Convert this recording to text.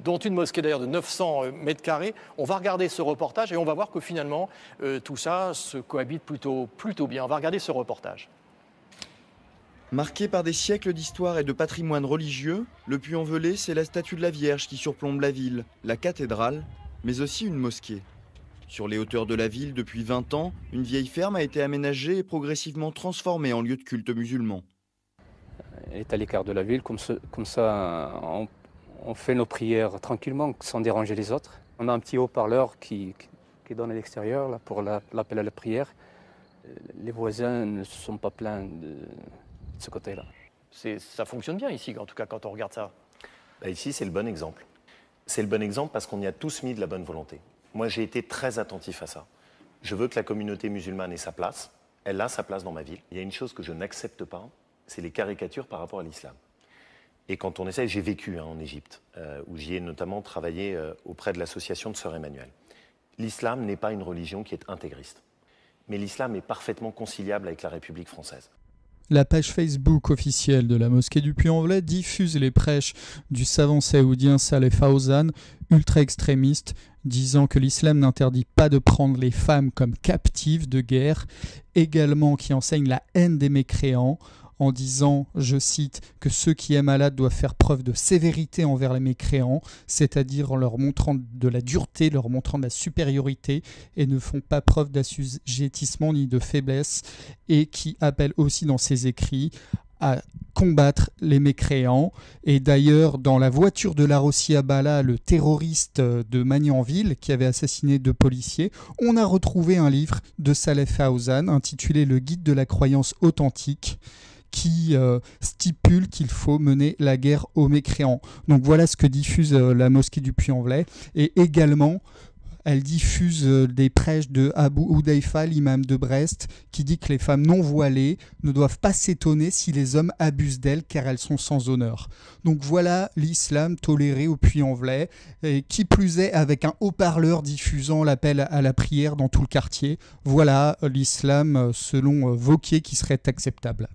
Dont une mosquée d'ailleurs de 900 mètres carrés. On va regarder ce reportage et on va voir que finalement tout ça se cohabite plutôt bien. On va regarder ce reportage. Marqué par des siècles d'histoire et de patrimoine religieux, le Puy-en-Velay, c'est la statue de la Vierge qui surplombe la ville, la cathédrale, mais aussi une mosquée. Sur les hauteurs de la ville, depuis 20 ans, une vieille ferme a été aménagée et progressivement transformée en lieu de culte musulman. Elle est à l'écart de la ville, comme ça on fait nos prières tranquillement, sans déranger les autres. On a un petit haut-parleur qui donne à l'extérieur là, pour l'appel à la prière. Les voisins ne se sont pas plaints de ce côté-là. Ça fonctionne bien ici, en tout cas quand on regarde ça. Ici, c'est le bon exemple. C'est le bon exemple parce qu'on y a tous mis de la bonne volonté. Moi, j'ai été très attentif à ça. Je veux que la communauté musulmane ait sa place. Elle a sa place dans ma ville. Il y a une chose que je n'accepte pas, c'est les caricatures par rapport à l'islam. Et quand on essaie, j'ai vécu en Égypte, où j'y ai notamment travaillé auprès de l'association de Sœur Emmanuel. L'islam n'est pas une religion qui est intégriste. Mais l'islam est parfaitement conciliable avec la République française. La page Facebook officielle de la mosquée du Puy-en-Velay diffuse les prêches du savant saoudien Saleh Fawzan, ultra-extrémiste, disant que l'islam n'interdit pas de prendre les femmes comme captives de guerre, également qui enseigne la haine des mécréants, en disant, je cite, que ceux qui aiment Allah doivent faire preuve de sévérité envers les mécréants, c'est-à-dire en leur montrant de la dureté, leur montrant de la supériorité, et ne font pas preuve d'assujettissement ni de faiblesse, et qui appelle aussi dans ses écrits à combattre les mécréants. Et d'ailleurs, dans la voiture de Larossi Abala, le terroriste de Magnanville, qui avait assassiné 2 policiers, on a retrouvé un livre de Saleh Fawzan intitulé « Le guide de la croyance authentique », qui stipule qu'il faut mener la guerre aux mécréants. Donc voilà ce que diffuse la mosquée du Puy-en-Velay. Et également, elle diffuse des prêches de Abu Hudayfa, l'imam de Brest, qui dit que les femmes non voilées ne doivent pas s'étonner si les hommes abusent d'elles car elles sont sans honneur. Donc voilà l'islam toléré au Puy-en-Velay, et qui plus est avec un haut-parleur diffusant l'appel à la prière dans tout le quartier. Voilà l'islam selon Wauquiez qui serait acceptable.